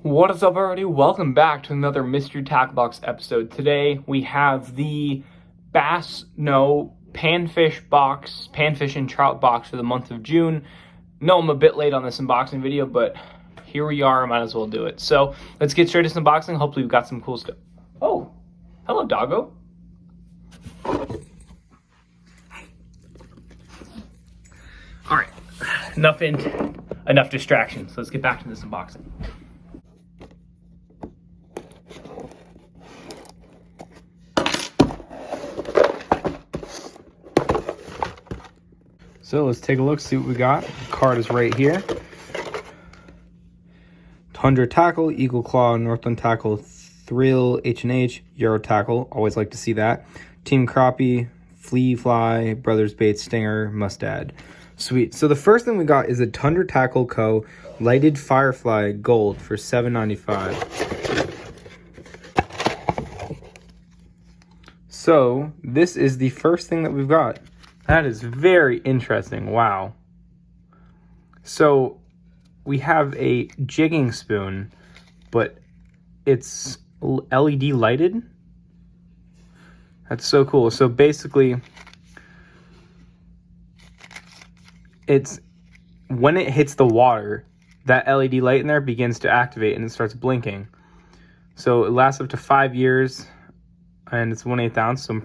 What is up, everybody? Welcome back to another Mystery Tackle Box episode. Today we have the Panfish and Trout box for the month of June. No, I'm a bit late on this unboxing video, but here we are. I might as well do it. So let's get straight to some unboxing. Hopefully we've got some cool stuff. Oh, hello, doggo. All right, enough distractions. Let's get back to this unboxing. So let's take a look, see what we got. The card is right here. Tundra Tackle, Eagle Claw, Northland Tackle, Thrill, H&H, Euro Tackle. Always like to see that. Team Crappie, Flea, Fly, Brothers Baits, Stinger, Mustad. Sweet. So the first thing we got is a Tundra Tackle Co. Lighted Firefly Gold for $7.95. So this is the first thing that we've got. That is very interesting. Wow. So we have a jigging spoon, but it's LED lighted. That's so cool. So basically, it's when it hits the water, that LED light in there begins to activate and it starts blinking. So it lasts up to 5 years, and it's 1/8 ounce. So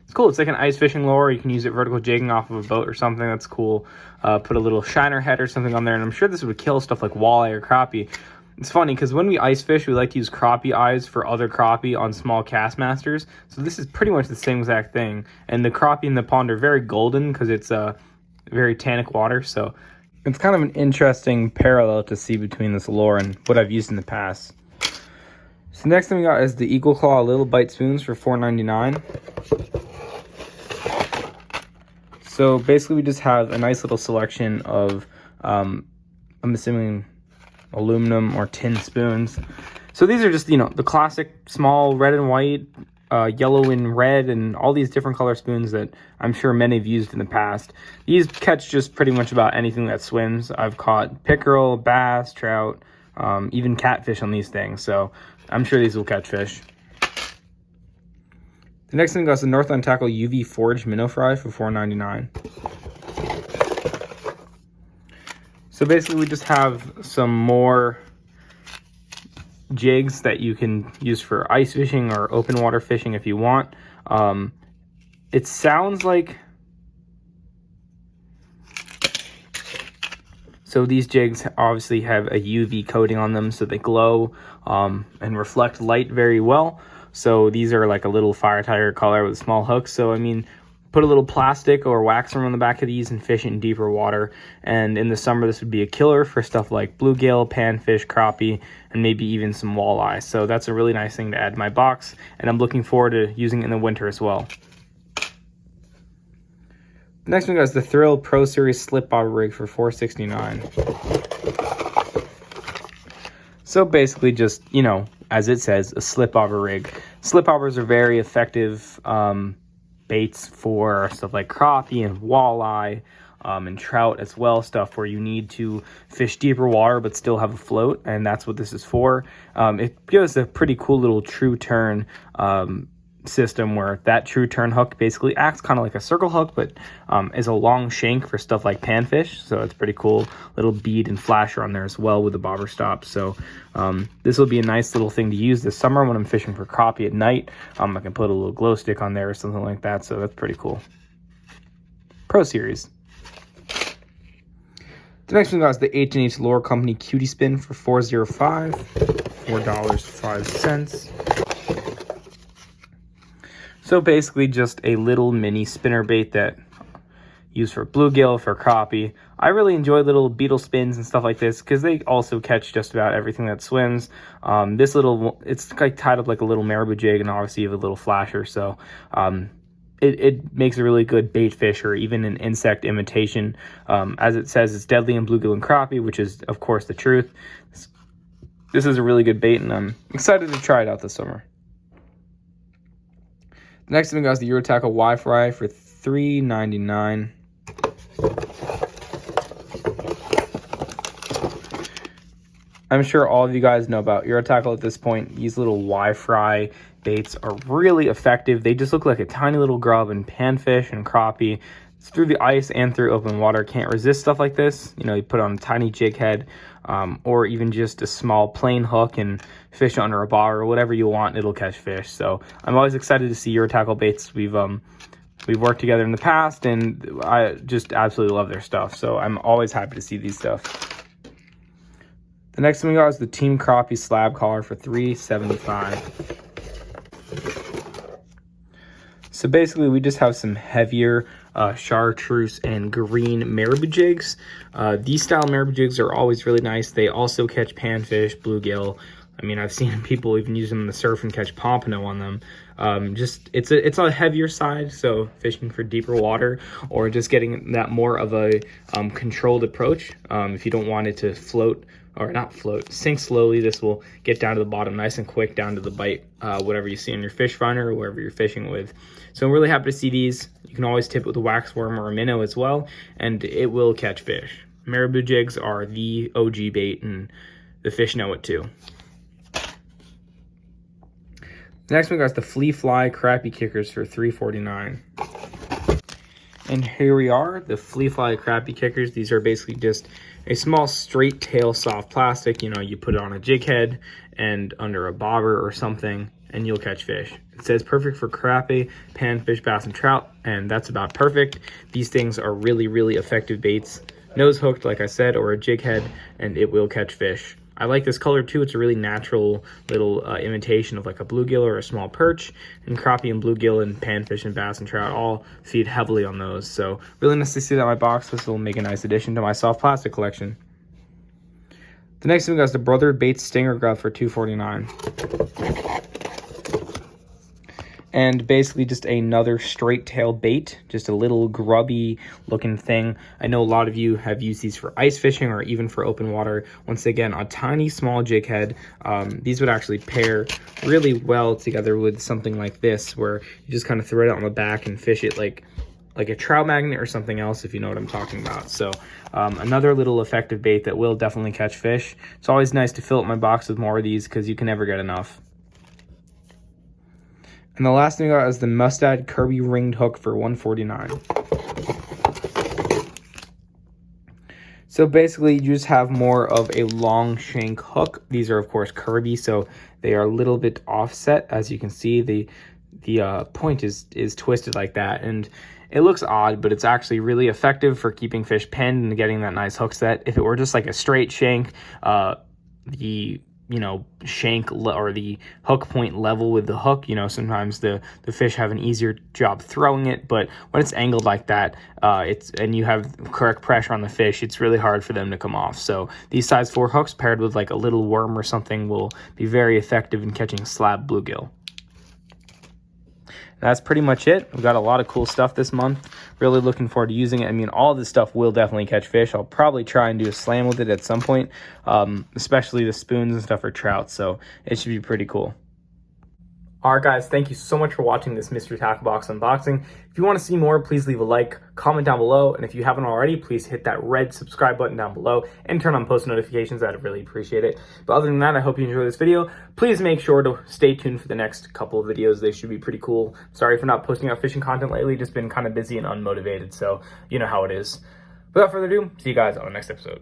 it's cool. It's like an ice fishing lure. You can use it vertical jigging off of a boat or something. That's cool. Put a little shiner head or something on there, and I'm sure this would kill stuff like walleye or crappie. It's funny because when we ice fish, we like to use crappie eyes for other crappie on small castmasters. So this is pretty much the same exact thing. And the crappie in the pond are very golden because it's very tannic water. So it's kind of an interesting parallel to see between this lure and what I've used in the past. So the next thing we got is the Eagle Claw Little Bite Spoons for $4.99. So basically we just have a nice little selection of, I'm assuming, aluminum or tin spoons. So these are just, the classic small red and white, yellow and red, and all these different color spoons that I'm sure many have used in the past. These catch just pretty much about anything that swims. I've caught pickerel, bass, trout, even catfish on these things. So I'm sure these will catch fish. The next thing we got is the Northland Tackle UV Forge Minnow Fry for $4.99. So basically we just have some more jigs that you can use for ice fishing or open water fishing if you want. It sounds like... So these jigs obviously have a UV coating on them, so they glow and reflect light very well. So these are like a little fire tiger color with small hooks. So I mean, put a little plastic or wax on the back of these and fish it in deeper water. And in the summer, this would be a killer for stuff like bluegill, panfish, crappie, and maybe even some walleye. So that's a really nice thing to add to my box, and I'm looking forward to using it in the winter as well. The next one is the Thrill Pro Series Slip Bobber Rig for $4.69. So basically just, as it says, a slip bobber rig. Slip bobbers are very effective baits for stuff like crappie and walleye and trout as well, stuff where you need to fish deeper water but still have a float, and that's what this is for. It gives a pretty cool little true turn system where that true turn hook basically acts kind of like a circle hook, but is a long shank for stuff like panfish. So it's pretty cool little bead and flasher on there as well with the bobber stop. So this will be a nice little thing to use this summer when I'm fishing for crappie at night. I can put a little glow stick on there or something like that. So that's pretty cool. Pro Series. The next one is the H&H Lure Company Cutie Spin for $4.05, $4.05. So basically just a little mini spinner bait that used for bluegill, for crappie. I really enjoy little beetle spins and stuff like this because they also catch just about everything that swims. It's like tied up like a little marabou jig, and obviously you have a little flasher. So it makes a really good bait fish or even an insect imitation. As it says, it's deadly in bluegill and crappie, which is of course the truth. This is a really good bait, and I'm excited to try it out this summer. The next thing we got is the Euro Tackle Y-Fry for $3.99. I'm sure all of you guys know about Euro Tackle at this point. These little Y-fry baits are really effective. They just look like a tiny little grub, and panfish and crappie, it's through the ice and through open water, can't resist stuff like this. You know, you put on a tiny jig head, or even just a small plain hook and fish under a bar or whatever you want, it'll catch fish. So I'm always excited to see Euro Tackle baits. We've worked together in the past, and I just absolutely love their stuff. So I'm always happy to see these stuff. The next one we got is the Team Crappie Slab Collar for $3.75. So basically, we just have some heavier chartreuse and green marabou jigs. These style marabou jigs are always really nice. They also catch panfish, bluegill. I mean, I've seen people even use them in the surf and catch pompano on them. It's a heavier side, so fishing for deeper water or just getting that more of a controlled approach. If you don't want it to float, or not float, sink slowly, this will get down to the bottom nice and quick, down to the bite, whatever you see in your fish finder or wherever you're fishing with. So I'm really happy to see these. You can always tip it with a wax worm or a minnow as well, and it will catch fish. Marabou jigs are the OG bait, and the fish know it too. Next we got the Flea Fly Crappie Kickers for $3.49. And here we are, the Flea Fly Crappie Kickers. These are basically just a small straight tail soft plastic. You know, you put it on a jig head and under a bobber or something, and you'll catch fish. It says perfect for crappie, panfish, bass, and trout, and that's about perfect. These things are really, really effective baits. Nose hooked, like I said, or a jig head, and it will catch fish. I like this color too. It's a really natural little imitation of like a bluegill or a small perch. And crappie and bluegill and panfish and bass and trout all feed heavily on those. So really nice to see that in my box. This will make a nice addition to my soft plastic collection. The next thing we got is the Brother Baits Stinger Grub for $2.49. And basically just another straight tail bait, just a little grubby looking thing. I know a lot of you have used these for ice fishing or even for open water. Once again, a tiny small jig head. These would actually pair really well together with something like this, where you just kind of throw it out on the back and fish it like a trout magnet or something else, if you know what I'm talking about. So another little effective bait that will definitely catch fish. It's always nice to fill up my box with more of these because you can never get enough. And the last thing I got is the Mustad Kirby Ringed Hook for $1.49. So basically, you just have more of a long shank hook. These are, of course, Kirby, so they are a little bit offset. As you can see, the point is twisted like that, and it looks odd, but it's actually really effective for keeping fish penned and getting that nice hook set. If it were just like a straight shank, the shank or the hook point level with the hook, sometimes the fish have an easier job throwing it, but when it's angled like that, and you have correct pressure on the fish, it's really hard for them to come off. So these size 4 hooks paired with like a little worm or something will be very effective in catching slab bluegill. That's pretty much it. We've got a lot of cool stuff this month. Really looking forward to using it. I mean, all this stuff will definitely catch fish. I'll probably try and do a slam with it at some point, especially the spoons and stuff for trout. So it should be pretty cool. All right, guys, thank you so much for watching this mystery tackle box unboxing. If you want to see more, please leave a like, comment down below, and if you haven't already, please hit that red subscribe button down below and turn on post notifications. I'd really appreciate it. But other than that, I hope you enjoyed this video. Please make sure to stay tuned for the next couple of videos. They should be pretty cool. Sorry for not posting out fishing content lately. Just been kind of busy and unmotivated, so you know how it is. Without further ado, see you guys on the next episode.